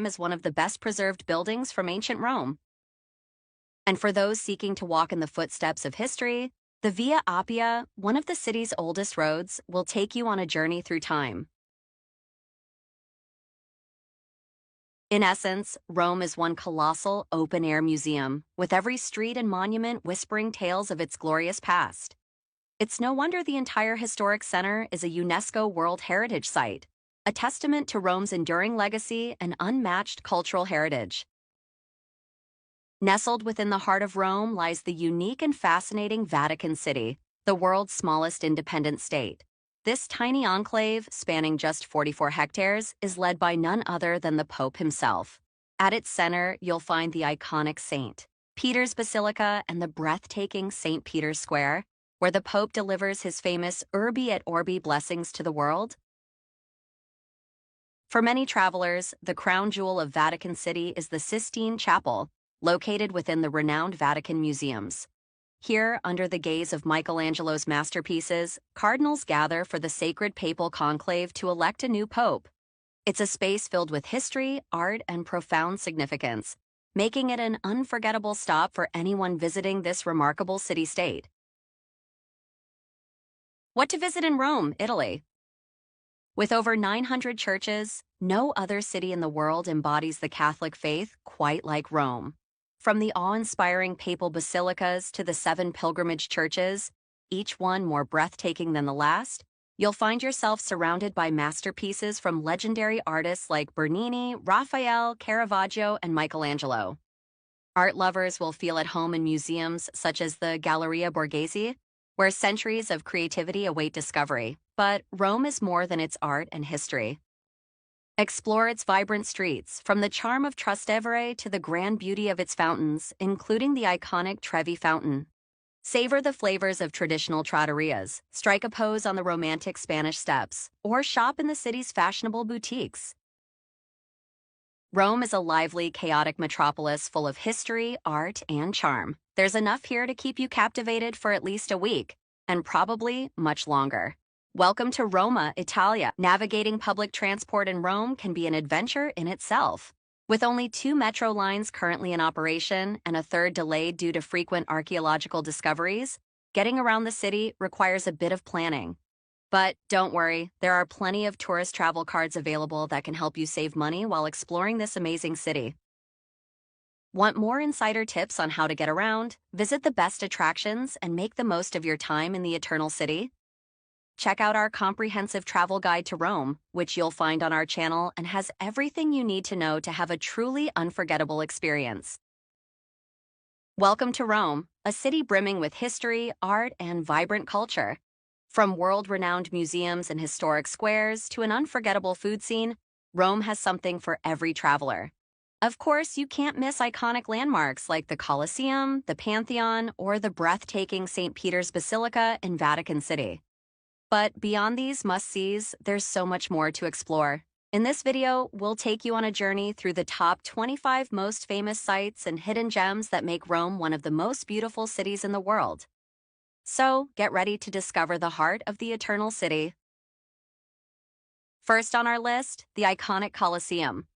time as one of the best-preserved buildings from ancient Rome. And for those seeking to walk in the footsteps of history, the Via Appia, one of the city's oldest roads, will take you on a journey through time. In essence, Rome is one colossal open-air museum, with every street and monument whispering tales of its glorious past. It's no wonder the entire historic center is a UNESCO World Heritage Site, a testament to Rome's enduring legacy and unmatched cultural heritage. Nestled within the heart of Rome lies the unique and fascinating Vatican City, the world's smallest independent state. This tiny enclave, spanning just 44 hectares, is led by none other than the Pope himself. At its center, you'll find the iconic St. Peter's Basilica and the breathtaking St. Peter's Square, where the Pope delivers his famous Urbi et Orbi blessings to the world. For many travelers, the crown jewel of Vatican City is the Sistine Chapel, located within the renowned Vatican museums. Here, under the gaze of Michelangelo's masterpieces, cardinals gather for the sacred papal conclave to elect a new pope. It's a space filled with history, art, and profound significance, making it an unforgettable stop for anyone visiting this remarkable city-state. What to visit in Rome, Italy? With over 900 churches, no other city in the world embodies the Catholic faith quite like Rome. From the awe-inspiring papal basilicas to the 7 pilgrimage churches, each one more breathtaking than the last, you'll find yourself surrounded by masterpieces from legendary artists like Bernini, Raphael, Caravaggio, and Michelangelo. Art lovers will feel at home in museums such as the Galleria Borghese, where centuries of creativity await discovery. But Rome is more than its art and history. Explore its vibrant streets, from the charm of Trastevere to the grand beauty of its fountains, including the iconic Trevi Fountain. Savor the flavors of traditional trattorias, strike a pose on the romantic Spanish Steps, or shop in the city's fashionable boutiques. Rome is a lively, chaotic metropolis full of history, art, and charm. There's enough here to keep you captivated for at least a week, and probably much longer. Welcome to Roma, Italia. Navigating public transport in Rome can be an adventure in itself. With only 2 metro lines currently in operation and a third delayed due to frequent archaeological discoveries, getting around the city requires a bit of planning. But don't worry, there are plenty of tourist travel cards available that can help you save money while exploring this amazing city. Want more insider tips on how to get around, visit the best attractions, and make the most of your time in the Eternal City? Check out our comprehensive travel guide to Rome, which you'll find on our channel and has everything you need to know to have a truly unforgettable experience. Welcome to Rome, a city brimming with history, art, and vibrant culture. From world-renowned museums and historic squares to an unforgettable food scene, Rome has something for every traveler. Of course, you can't miss iconic landmarks like the Colosseum, the Pantheon, or the breathtaking St. Peter's Basilica in Vatican City. But beyond these must-sees, there's so much more to explore. In this video, we'll take you on a journey through the top 25 most famous sites and hidden gems that make Rome one of the most beautiful cities in the world. So, get ready to discover the heart of the Eternal City. First on our list, the iconic Colosseum.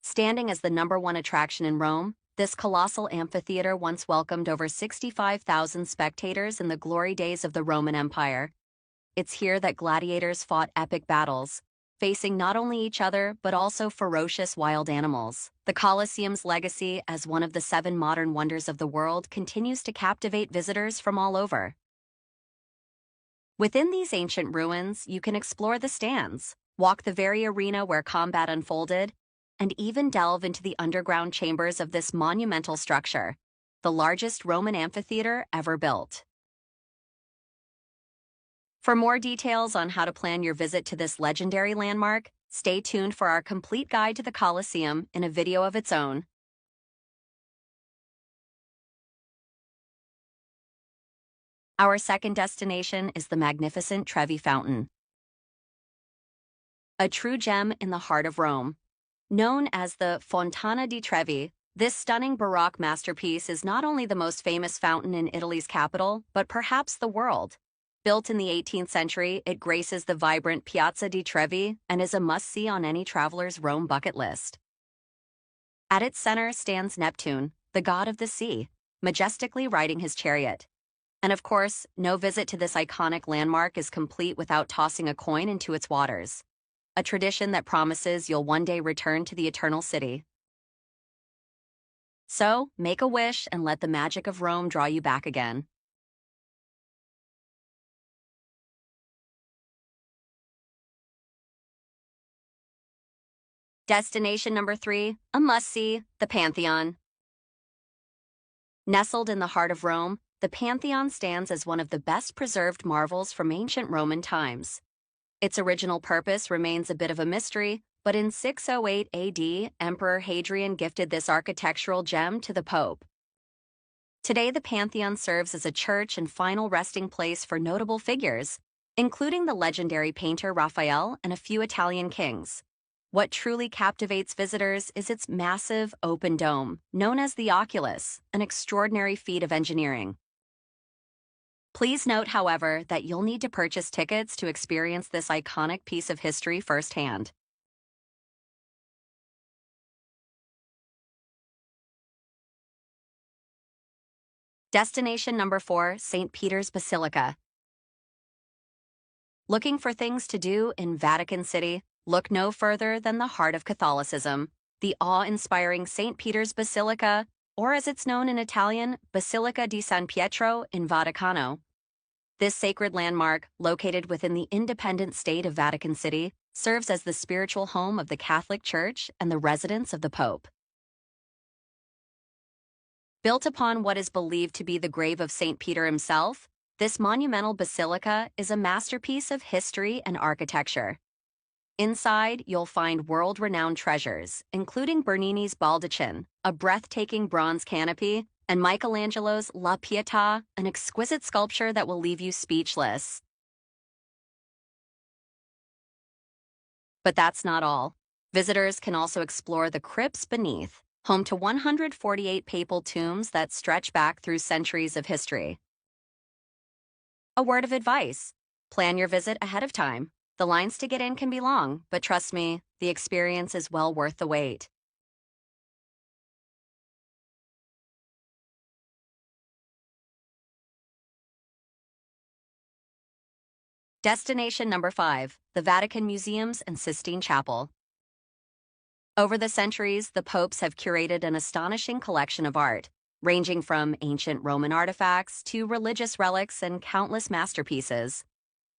Standing as the #1 attraction in Rome, this colossal amphitheater once welcomed over 65,000 spectators in the glory days of the Roman Empire. It's here that gladiators fought epic battles, facing not only each other but also ferocious wild animals. The Colosseum's legacy as one of the 7 modern wonders of the world continues to captivate visitors from all over. Within these ancient ruins, you can explore the stands, walk the very arena where combat unfolded, and even delve into the underground chambers of this monumental structure, the largest Roman amphitheater ever built. For more details on how to plan your visit to this legendary landmark, stay tuned for our complete guide to the Colosseum in a video of its own. Our second destination is the magnificent Trevi Fountain. A true gem in the heart of Rome. Known as the Fontana di Trevi, this stunning Baroque masterpiece is not only the most famous fountain in Italy's capital, but perhaps the world. Built in the 18th century, it graces the vibrant Piazza di Trevi and is a must-see on any traveler's Rome bucket list. At its center stands Neptune, the god of the sea, majestically riding his chariot. And of course, no visit to this iconic landmark is complete without tossing a coin into its waters, a tradition that promises you'll one day return to the Eternal City. So, make a wish and let the magic of Rome draw you back again. Destination number 3, a must-see, the Pantheon. Nestled in the heart of Rome, the Pantheon stands as one of the best-preserved marvels from ancient Roman times. Its original purpose remains a bit of a mystery, but in 608 AD, Emperor Hadrian gifted this architectural gem to the Pope. Today, the Pantheon serves as a church and final resting place for notable figures, including the legendary painter Raphael and a few Italian kings. What truly captivates visitors is its massive, open dome, known as the Oculus, an extraordinary feat of engineering. Please note, however, that you'll need to purchase tickets to experience this iconic piece of history firsthand. Destination number 4, St. Peter's Basilica. Looking for things to do in Vatican City? Look no further than the heart of Catholicism, the awe-inspiring St. Peter's Basilica, or as it's known in Italian, Basilica di San Pietro in Vaticano. This sacred landmark, located within the independent state of Vatican City, serves as the spiritual home of the Catholic Church and the residence of the Pope. Built upon what is believed to be the grave of St. Peter himself, this monumental basilica is a masterpiece of history and architecture. Inside, you'll find world-renowned treasures, including Bernini's Baldachin, a breathtaking bronze canopy, and Michelangelo's La Pietà, an exquisite sculpture that will leave you speechless. But that's not all. Visitors can also explore the crypts beneath, home to 148 papal tombs that stretch back through centuries of history. A word of advice: plan your visit ahead of time. The lines to get in can be long, but trust me, the experience is well worth the wait. Destination number 5, the Vatican Museums and Sistine Chapel. Over the centuries, the popes have curated an astonishing collection of art, ranging from ancient Roman artifacts to religious relics and countless masterpieces.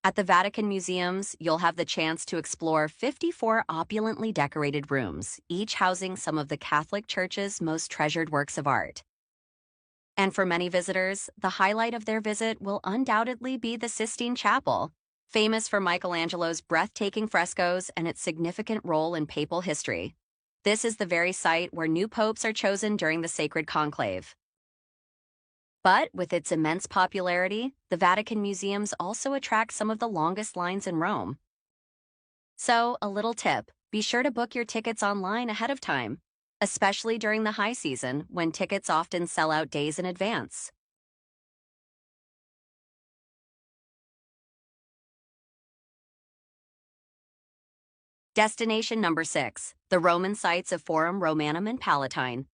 At the Vatican Museums, you'll have the chance to explore 54 opulently decorated rooms, each housing some of the Catholic Church's most treasured works of art. And for many visitors, the highlight of their visit will undoubtedly be the Sistine Chapel, famous for Michelangelo's breathtaking frescoes and its significant role in papal history. This is the very site where new popes are chosen during the sacred conclave. But with its immense popularity, the Vatican Museums also attract some of the longest lines in Rome. So, a little tip: be sure to book your tickets online ahead of time, especially during the high season when tickets often sell out days in advance. Destination number 6, the Roman sites of Forum Romanum and Palatine.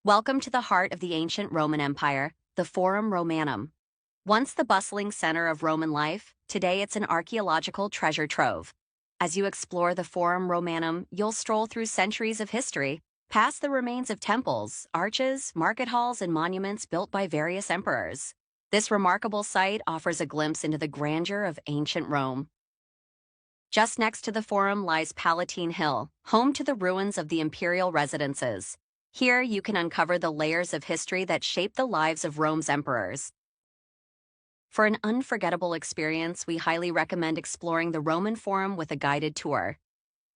Welcome to the heart of the ancient Roman Empire, the Forum Romanum. Once the bustling center of Roman life, today it's an archaeological treasure trove. As you explore the Forum Romanum, you'll stroll through centuries of history, past the remains of temples, arches, market halls, and monuments built by various emperors. This remarkable site offers a glimpse into the grandeur of ancient Rome. Just next to the Forum lies Palatine Hill, home to the ruins of the imperial residences. Here, you can uncover the layers of history that shaped the lives of Rome's emperors. For an unforgettable experience, we highly recommend exploring the Roman Forum with a guided tour.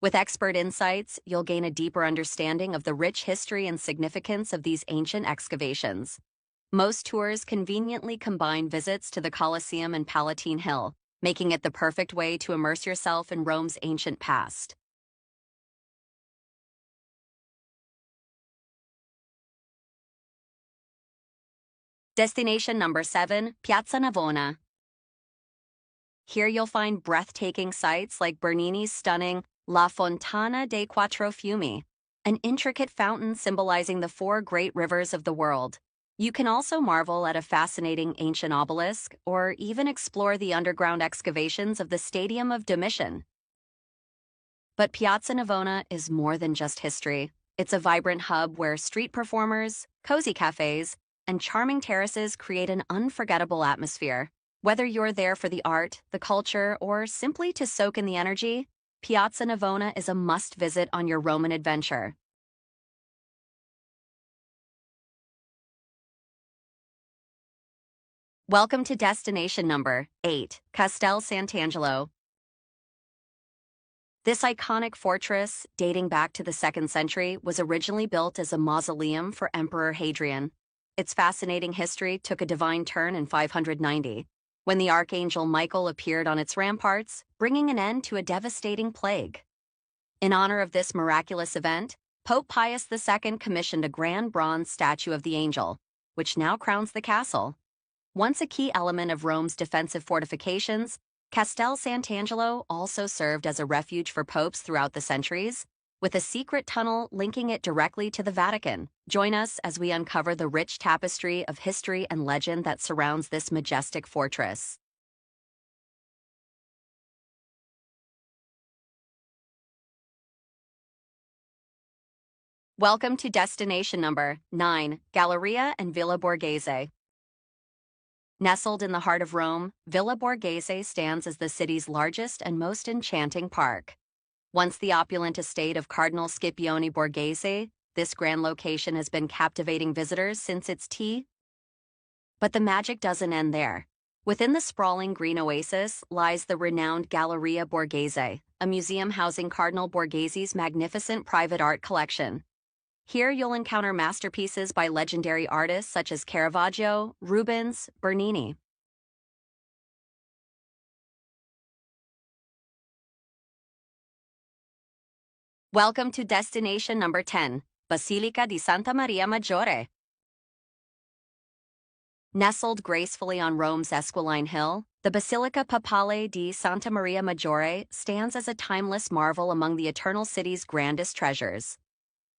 With expert insights, you'll gain a deeper understanding of the rich history and significance of these ancient excavations. Most tours conveniently combine visits to the Colosseum and Palatine Hill, making it the perfect way to immerse yourself in Rome's ancient past. Destination number 7, Piazza Navona. Here you'll find breathtaking sights like Bernini's stunning La Fontana dei Quattro Fiumi, an intricate fountain symbolizing the 4 great rivers of the world. You can also marvel at a fascinating ancient obelisk or even explore the underground excavations of the Stadium of Domitian. But Piazza Navona is more than just history. It's a vibrant hub where street performers, cozy cafes, and charming terraces create an unforgettable atmosphere. Whether you're there for the art, the culture, or simply to soak in the energy, Piazza Navona is a must-visit on your Roman adventure. Welcome to destination number 8, Castel Sant'Angelo. This iconic fortress, dating back to the 2nd century, was originally built as a mausoleum for Emperor Hadrian. Its fascinating history took a divine turn in 590, when the Archangel Michael appeared on its ramparts, bringing an end to a devastating plague. In honor of this miraculous event, Pope Pius II commissioned a grand bronze statue of the angel, which now crowns the castle. Once a key element of Rome's defensive fortifications, Castel Sant'Angelo also served as a refuge for popes throughout the centuries, with a secret tunnel linking it directly to the Vatican. Join us as we uncover the rich tapestry of history and legend that surrounds this majestic fortress. Welcome to destination number 9, Galleria and Villa Borghese. Nestled in the heart of Rome, Villa Borghese stands as the city's largest and most enchanting park. Once the opulent estate of Cardinal Scipione Borghese, this grand location has been captivating visitors since its tea. But the magic doesn't end there. Within the sprawling green oasis lies the renowned Galleria Borghese, a museum housing Cardinal Borghese's magnificent private art collection. Here you'll encounter masterpieces by legendary artists such as Caravaggio, Rubens, Bernini. Welcome to destination number 10, Basilica di Santa Maria Maggiore. Nestled gracefully on Rome's Esquiline Hill, the Basilica Papale di Santa Maria Maggiore stands as a timeless marvel among the Eternal City's grandest treasures.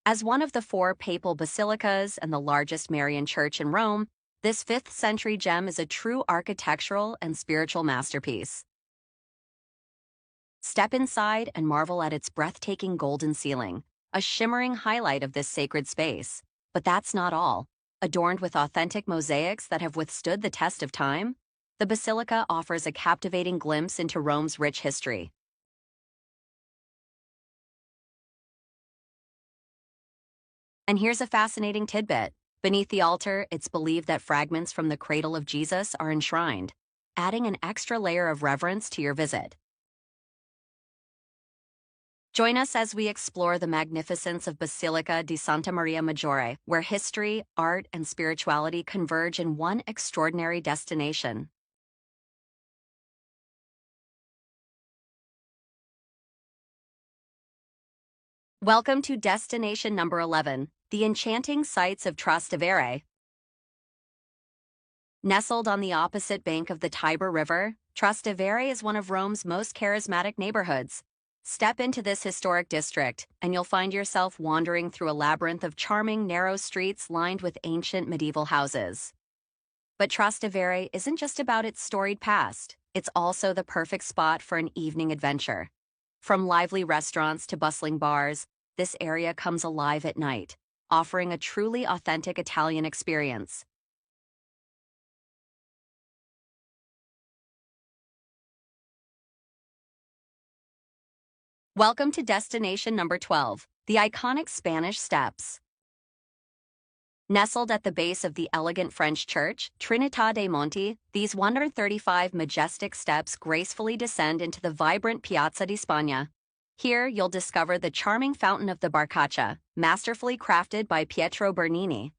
As one of the 4 papal basilicas and the largest Marian church in Rome, this 5th-century gem is a true architectural and spiritual masterpiece. Step inside and marvel at its breathtaking golden ceiling, a shimmering highlight of this sacred space. But that's not all. Adorned with authentic mosaics that have withstood the test of time, the basilica offers a captivating glimpse into Rome's rich history. And here's a fascinating tidbit. Beneath the altar, it's believed that fragments from the cradle of Jesus are enshrined, adding an extra layer of reverence to your visit. Join us as we explore the magnificence of Basilica di Santa Maria Maggiore, where history, art, and spirituality converge in one extraordinary destination. Welcome to destination number 11, the enchanting sights of Trastevere. Nestled on the opposite bank of the Tiber River, Trastevere is one of Rome's most charismatic neighborhoods. Step into this historic district, and you'll find yourself wandering through a labyrinth of charming, narrow streets lined with ancient medieval houses. But Trastevere isn't just about its storied past. It's also the perfect spot for an evening adventure. From lively restaurants to bustling bars, this area comes alive at night, offering a truly authentic Italian experience. Welcome to destination number 12, the iconic Spanish Steps. Nestled at the base of the elegant French church, Trinità dei Monti, these 135 majestic steps gracefully descend into the vibrant Piazza di Spagna. Here, you'll discover the charming Fountain of the Barcaccia, masterfully crafted by Pietro Bernini.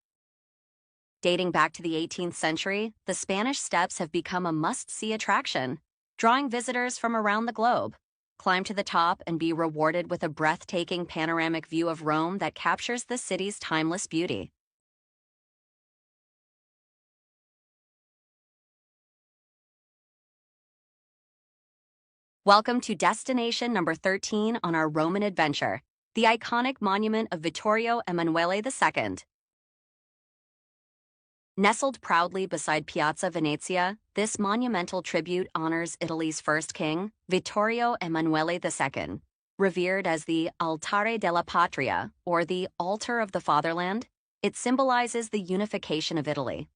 Dating back to the 18th century, the Spanish Steps have become a must-see attraction, drawing visitors from around the globe. Climb to the top and be rewarded with a breathtaking panoramic view of Rome that captures the city's timeless beauty. Welcome to destination number 13 on our Roman adventure, the iconic monument of Vittorio Emanuele II. Nestled proudly beside Piazza Venezia, this monumental tribute honors Italy's first king, Vittorio Emanuele II. Revered as the Altare della Patria, or the Altar of the Fatherland, it symbolizes the unification of Italy.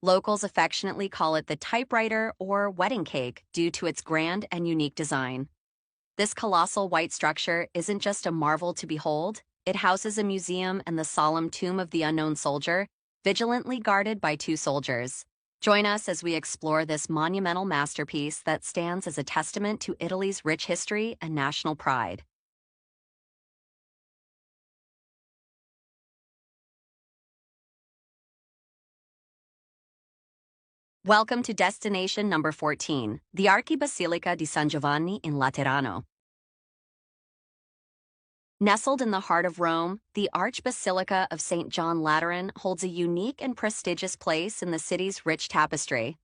Locals affectionately call it the typewriter or wedding cake due to its grand and unique design. This colossal white structure isn't just a marvel to behold, it houses a museum and the solemn tomb of the unknown soldier, vigilantly guarded by two soldiers. Join us as we explore this monumental masterpiece that stands as a testament to Italy's rich history and national pride. Welcome to destination number 14, the Archibasilica di San Giovanni in Laterano. Nestled in the heart of Rome, the Archbasilica of St. John Lateran holds a unique and prestigious place in the city's rich tapestry.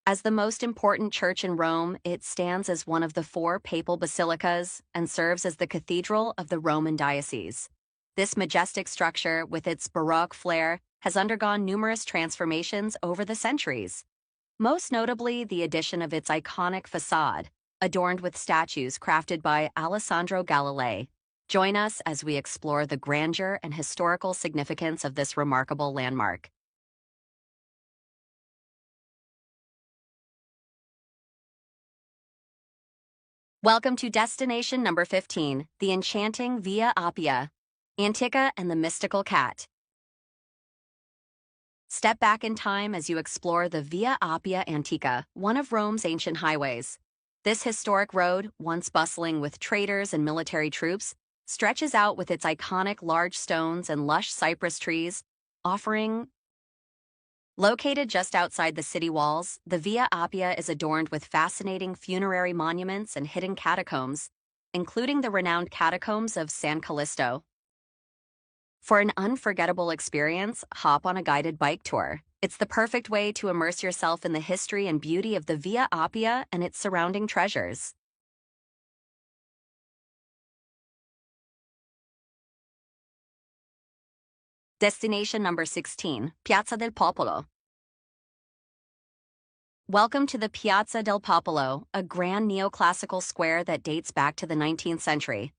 As the most important church in Rome, it stands as one of the four papal basilicas and serves as the cathedral of the Roman diocese. This majestic structure, with its Baroque flair, has undergone numerous transformations over the centuries. Most notably, the addition of its iconic facade, adorned with statues crafted by Alessandro Galilei. Join us as we explore the grandeur and historical significance of this remarkable landmark. Welcome to destination number 15, the enchanting Via Appia, Antica and the Mystical Cat. Step back in time as you explore the Via Appia Antica, one of Rome's ancient highways. This historic road, once bustling with traders and military troops, stretches out with its iconic large stones and lush cypress trees, offering. Located just outside the city walls, the Via Appia is adorned with fascinating funerary monuments and hidden catacombs, including the renowned catacombs of San Callisto. For an unforgettable experience, hop on a guided bike tour. It's the perfect way to immerse yourself in the history and beauty of the Via Appia and its surrounding treasures. Destination number 16, Piazza del Popolo. Welcome to the Piazza del Popolo, a grand neoclassical square that dates back to the 19th century.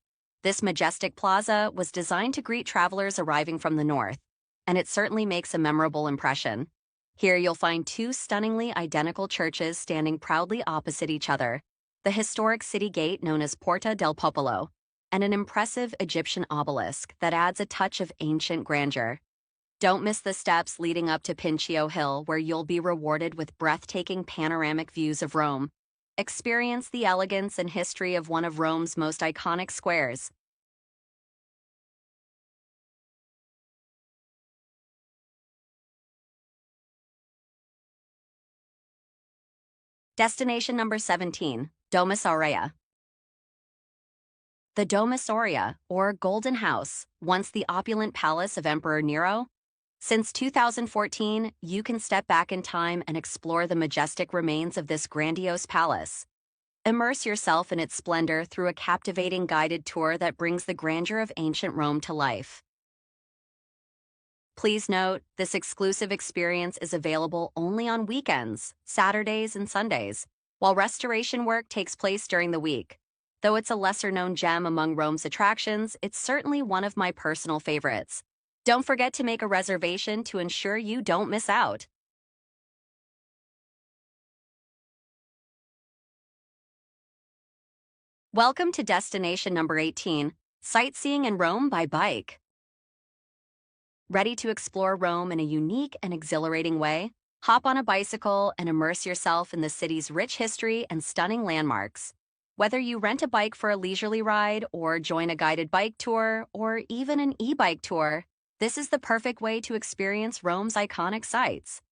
This majestic plaza was designed to greet travelers arriving from the north, and it certainly makes a memorable impression. Here you'll find two stunningly identical churches standing proudly opposite each other, the historic city gate known as Porta del Popolo, and an impressive Egyptian obelisk that adds a touch of ancient grandeur. Don't miss the steps leading up to Pincio Hill, where you'll be rewarded with breathtaking panoramic views of Rome. Experience the elegance and history of one of Rome's most iconic squares. Destination number 17, Domus Aurea. The Domus Aurea, or Golden House, once the opulent palace of Emperor Nero. Since 2014, you can step back in time and explore the majestic remains of this grandiose palace. Immerse yourself in its splendor through a captivating guided tour that brings the grandeur of ancient Rome to life. Please note, this exclusive experience is available only on weekends, Saturdays and Sundays, while restoration work takes place during the week. Though it's a lesser-known gem among Rome's attractions, it's certainly one of my personal favorites. Don't forget to make a reservation to ensure you don't miss out. Welcome to destination number 18, sightseeing in Rome by bike. Ready to explore Rome in a unique and exhilarating way? Hop on a bicycle and immerse yourself in the city's rich history and stunning landmarks. Whether you rent a bike for a leisurely ride or join a guided bike tour or even an e-bike tour, this is the perfect way to experience Rome's iconic sites.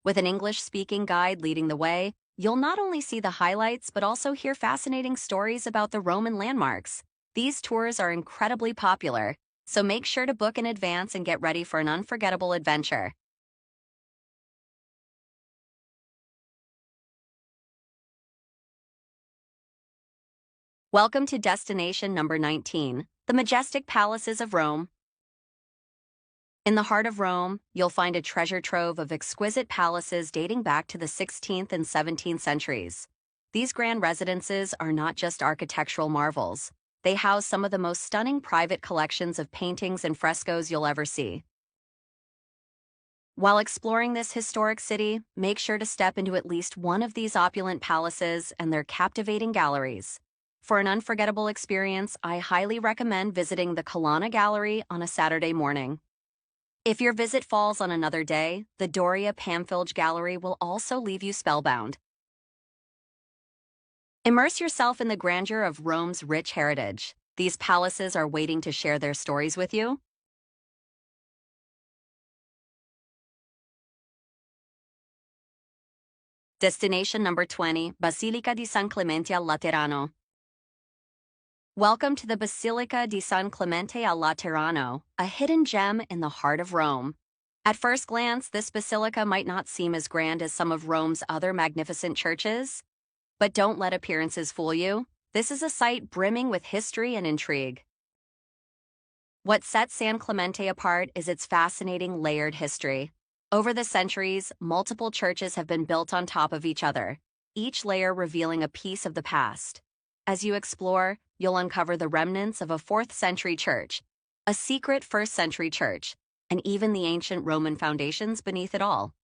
With an English-speaking guide leading the way, you'll not only see the highlights but also hear fascinating stories about the Roman landmarks. These tours are incredibly popular, so make sure to book in advance and get ready for an unforgettable adventure. Welcome to destination number 19, the majestic palaces of Rome. In the heart of Rome, you'll find a treasure trove of exquisite palaces dating back to the 16th and 17th centuries. These grand residences are not just architectural marvels. They house some of the most stunning private collections of paintings and frescoes you'll ever see. While exploring this historic city, make sure to step into at least one of these opulent palaces and their captivating galleries. For an unforgettable experience, I highly recommend visiting the Colonna Gallery on a Saturday morning. If your visit falls on another day, the Doria Pamphilj Gallery will also leave you spellbound. Immerse yourself in the grandeur of Rome's rich heritage. These palaces are waiting to share their stories with you. Destination number 20, Basilica di San Clemente al Laterano. Welcome to the Basilica di San Clemente al Laterano, a hidden gem in the heart of Rome. At first glance, this basilica might not seem as grand as some of Rome's other magnificent churches. But don't let appearances fool you. This is a site brimming with history and intrigue. What sets San Clemente apart is its fascinating layered history. Over the centuries, multiple churches have been built on top of each other, each layer revealing a piece of the past. As you explore, you'll uncover the remnants of a 4th century church, a secret 1st century church, and even the ancient Roman foundations beneath it all.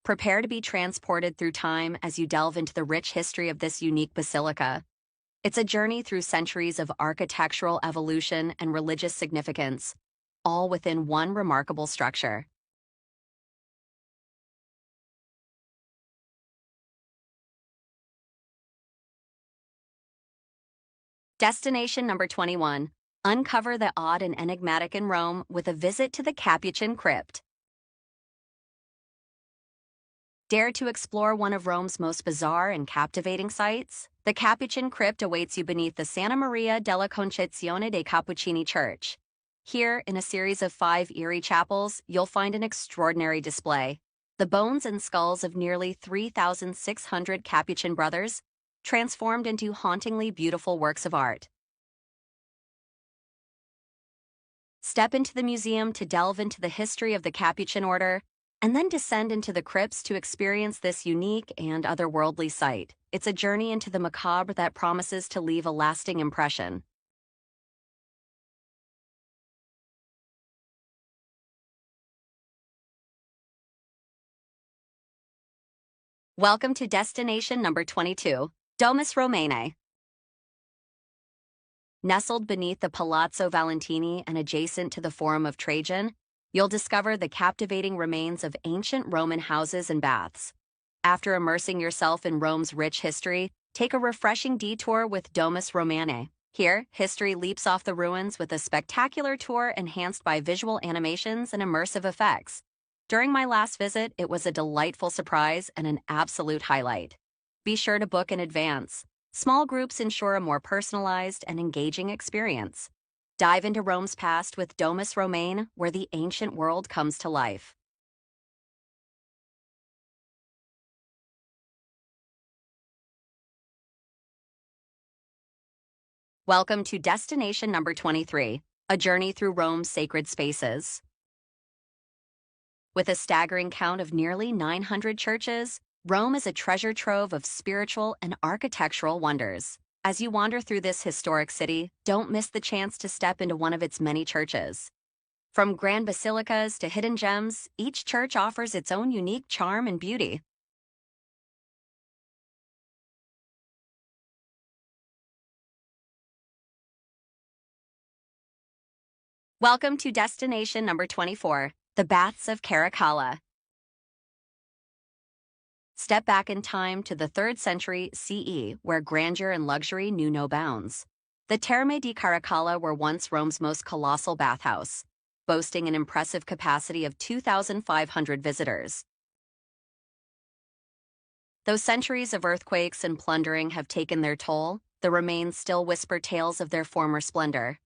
Prepare to be transported through time as you delve into the rich history of this unique basilica. It's a journey through centuries of architectural evolution and religious significance, all within one remarkable structure. Destination number 21. Uncover the odd and enigmatic in Rome with a visit to the Capuchin Crypt. Dare to explore one of Rome's most bizarre and captivating sites? The Capuchin Crypt awaits you beneath the Santa Maria della Concezione dei Cappuccini Church. Here, in a series of 5 eerie chapels, you'll find an extraordinary display. The bones and skulls of nearly 3,600 Capuchin brothers, transformed into hauntingly beautiful works of art. Step into the museum to delve into the history of the Capuchin order, and then descend into the crypts to experience this unique and otherworldly sight. It's a journey into the macabre that promises to leave a lasting impression. Welcome to destination number 22, Domus Romanae. Nestled beneath the Palazzo Valentini and adjacent to the Forum of Trajan, you'll discover the captivating remains of ancient Roman houses and baths. After immersing yourself in Rome's rich history, take a refreshing detour with Domus Romanae. Here, history leaps off the ruins with a spectacular tour enhanced by visual animations and immersive effects. During my last visit, it was a delightful surprise and an absolute highlight. Be sure to book in advance. Small groups ensure a more personalized and engaging experience. Dive into Rome's past with Domus Romanae, where the ancient world comes to life. Welcome to destination number 23, a journey through Rome's sacred spaces. With a staggering count of nearly 900 churches, Rome is a treasure trove of spiritual and architectural wonders. As you wander through this historic city, don't miss the chance to step into one of its many churches. From grand basilicas to hidden gems, each church offers its own unique charm and beauty. Welcome to destination number 24, the Baths of Caracalla. Step back in time to the 3rd century CE, where grandeur and luxury knew no bounds. The Terme di Caracalla were once Rome's most colossal bathhouse, boasting an impressive capacity of 2,500 visitors. Though centuries of earthquakes and plundering have taken their toll, the remains still whisper tales of their former splendor.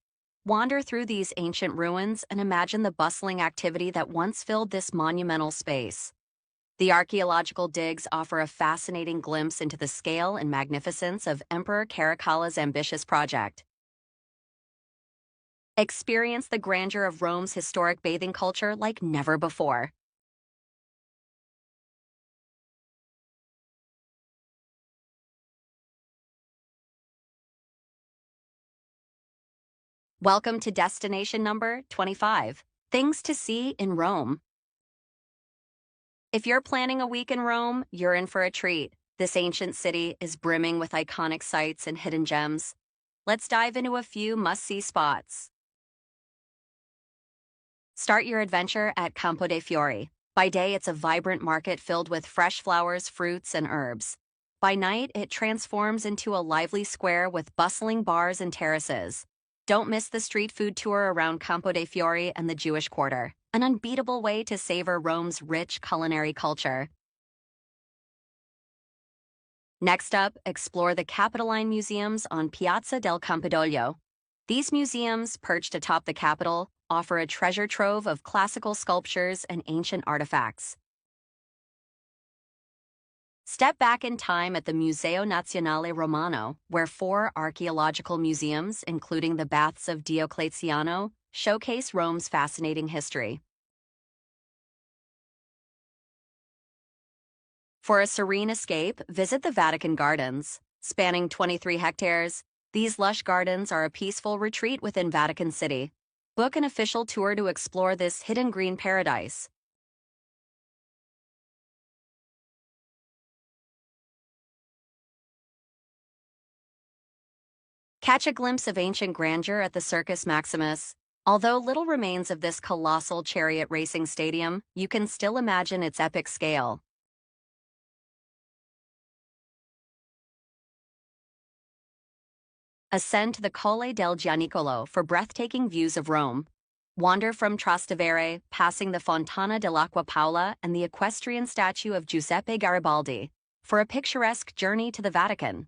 Wander through these ancient ruins and imagine the bustling activity that once filled this monumental space. The archaeological digs offer a fascinating glimpse into the scale and magnificence of Emperor Caracalla's ambitious project. Experience the grandeur of Rome's historic bathing culture like never before. Welcome to destination number 25, Things to See in Rome. If you're planning a week in Rome, you're in for a treat. This ancient city is brimming with iconic sights and hidden gems. Let's dive into a few must-see spots. Start your adventure at Campo dei Fiori. By day, it's a vibrant market filled with fresh flowers, fruits, and herbs. By night, it transforms into a lively square with bustling bars and terraces. Don't miss the street food tour around Campo dei Fiori and the Jewish Quarter, an unbeatable way to savor Rome's rich culinary culture. Next up, explore the Capitoline Museums on Piazza del Campidoglio. These museums, perched atop the Capitol, offer a treasure trove of classical sculptures and ancient artifacts. Step back in time at the Museo Nazionale Romano, where 4 archaeological museums, including the Baths of Diocletiano, showcase Rome's fascinating history. For a serene escape, visit the Vatican Gardens. Spanning 23 hectares, these lush gardens are a peaceful retreat within Vatican City. Book an official tour to explore this hidden green paradise. Catch a glimpse of ancient grandeur at the Circus Maximus. Although little remains of this colossal chariot racing stadium, you can still imagine its epic scale. Ascend to the Colle del Gianicolo for breathtaking views of Rome. Wander from Trastevere, passing the Fontana dell'Acqua Paola and the equestrian statue of Giuseppe Garibaldi, for a picturesque journey to the Vatican.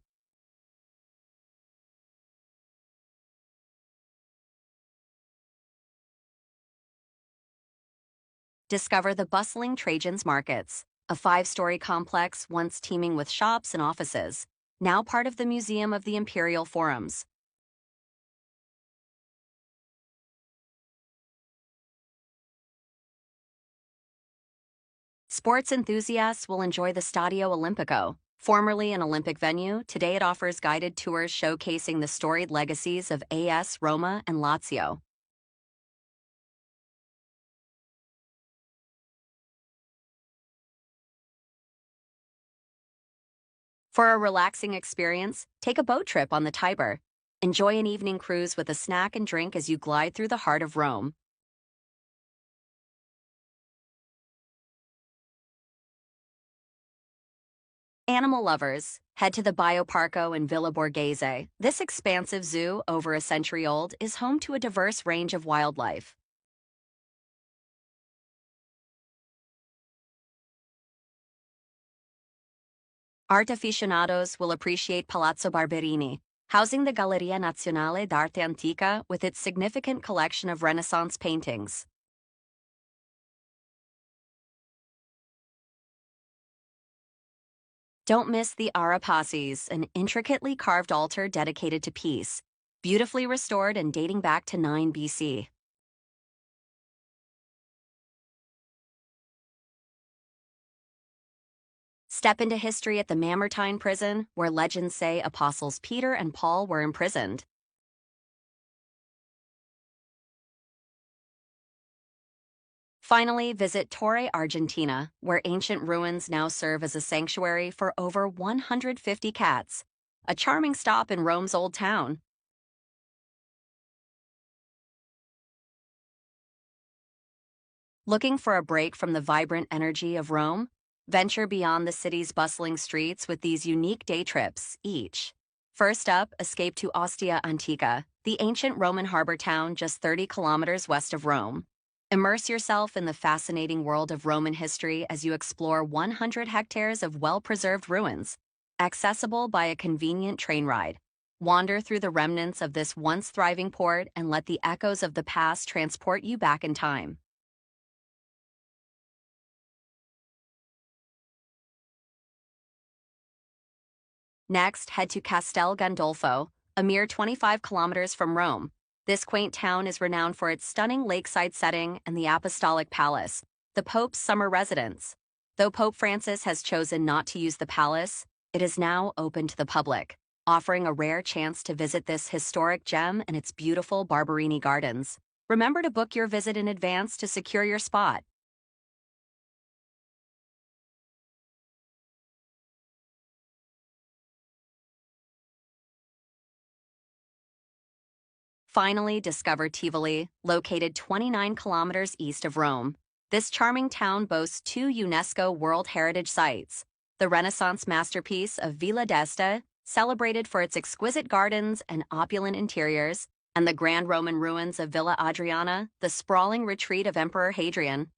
Discover the bustling Trajan's Markets, a 5-story complex once teeming with shops and offices, now part of the Museum of the Imperial Forums. Sports enthusiasts will enjoy the Stadio Olimpico. Formerly an Olympic venue, today it offers guided tours showcasing the storied legacies of AS Roma and Lazio. For a relaxing experience, take a boat trip on the Tiber. Enjoy an evening cruise with a snack and drink as you glide through the heart of Rome. Animal lovers, head to the Bioparco in Villa Borghese. This expansive zoo, over a century old, is home to a diverse range of wildlife. Art aficionados will appreciate Palazzo Barberini, housing the Galleria Nazionale d'Arte Antica with its significant collection of Renaissance paintings. Don't miss the Arapaces, an intricately carved altar dedicated to peace, beautifully restored and dating back to 9 BC. Step into history at the Mamertine prison, where legends say apostles Peter and Paul were imprisoned. Finally, visit Torre Argentina, where ancient ruins now serve as a sanctuary for over 150 cats, a charming stop in Rome's Old Town. Looking for a break from the vibrant energy of Rome? Venture beyond the city's bustling streets with these unique day trips each. First up, escape to Ostia Antica, the ancient Roman harbor town just 30 kilometers west of Rome. Immerse yourself in the fascinating world of Roman history as you explore 100 hectares of well-preserved ruins, accessible by a convenient train ride. Wander through the remnants of this once thriving port and let the echoes of the past transport you back in time. Next, head to Castel Gandolfo, a mere 25 kilometers from Rome. This quaint town is renowned for its stunning lakeside setting and the Apostolic Palace, the Pope's summer residence. Though Pope Francis has chosen not to use the palace, it is now open to the public, offering a rare chance to visit this historic gem and its beautiful Barberini gardens. Remember to book your visit in advance to secure your spot. Finally, discover Tivoli, located 29 kilometers east of Rome. This charming town boasts two UNESCO World Heritage Sites: the Renaissance masterpiece of Villa d'Este, celebrated for its exquisite gardens and opulent interiors, and the grand Roman ruins of Villa Adriana, the sprawling retreat of Emperor Hadrian.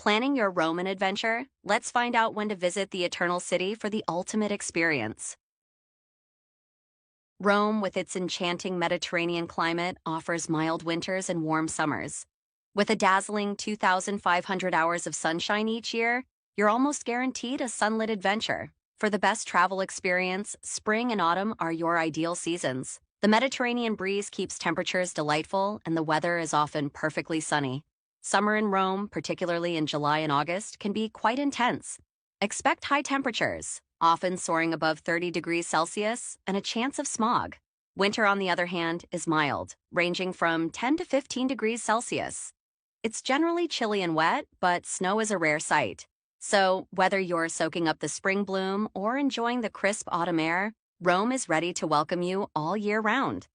Planning your Roman adventure? Let's find out when to visit the Eternal City for the ultimate experience. Rome, with its enchanting Mediterranean climate, offers mild winters and warm summers. With a dazzling 2,500 hours of sunshine each year, you're almost guaranteed a sunlit adventure. For the best travel experience, spring and autumn are your ideal seasons. The Mediterranean breeze keeps temperatures delightful, and the weather is often perfectly sunny. Summer in Rome, particularly in July and August, can be quite intense. Expect high temperatures, often soaring above 30 degrees Celsius, and a chance of smog. Winter, on the other hand, is mild, ranging from 10 to 15 degrees Celsius. It's generally chilly and wet, but snow is a rare sight. So, whether you're soaking up the spring bloom or enjoying the crisp autumn air, Rome is ready to welcome you all year round.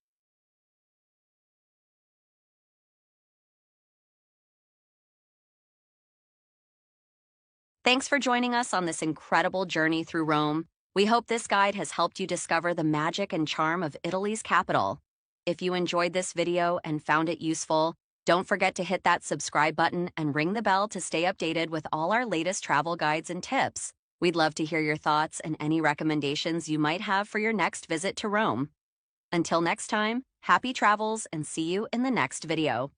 Thanks for joining us on this incredible journey through Rome. We hope this guide has helped you discover the magic and charm of Italy's capital. If you enjoyed this video and found it useful, don't forget to hit that subscribe button and ring the bell to stay updated with all our latest travel guides and tips. We'd love to hear your thoughts and any recommendations you might have for your next visit to Rome. Until next time, happy travels and see you in the next video.